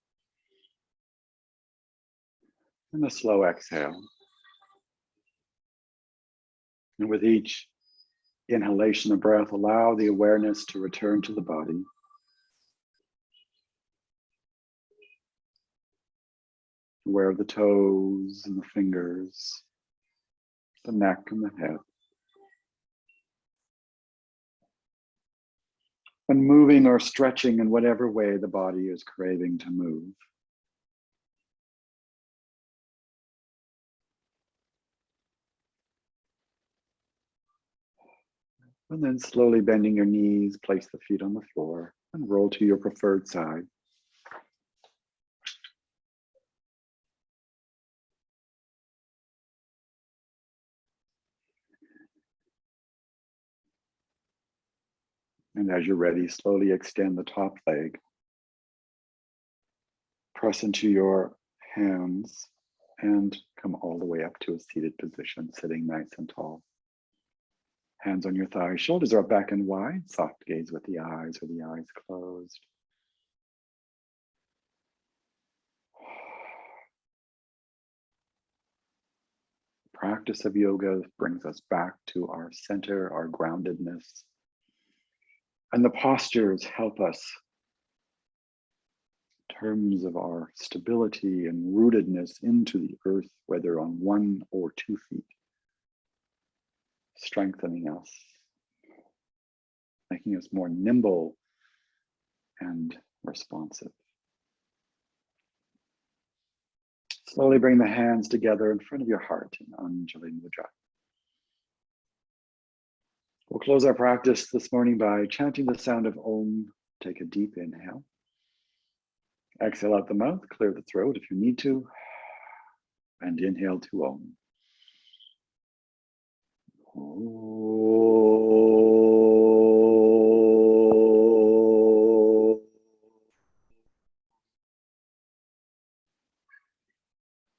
and a slow exhale. And with each inhalation of breath, allow the awareness to return to the body. Aware of the toes and the fingers, the neck and the head. And moving or stretching in whatever way the body is craving to move. And then slowly bending your knees, place the feet on the floor and roll to your preferred side. And as you're ready, slowly extend the top leg. Press into your hands and come all the way up to a seated position, sitting nice and tall. Hands on your thighs, shoulders are up, back and wide. Soft gaze with the eyes or the eyes closed. Practice of yoga brings us back to our center, our groundedness. And the postures help us in terms of our stability and rootedness into the earth, whether on 1 or 2 feet, strengthening us, making us more nimble and responsive. Slowly bring the hands together in front of your heart in Anjali Mudra. We'll close our practice this morning by chanting the sound of Om. Take a deep inhale. Exhale out the mouth, clear the throat if you need to, and inhale to Om.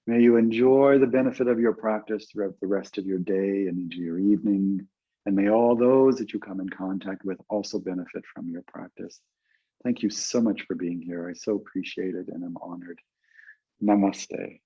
May you enjoy the benefit of your practice throughout the rest of your day and into your evening. And may all those that you come in contact with also benefit from your practice. Thank you so much for being here. I so appreciate it and I'm honored. Namaste.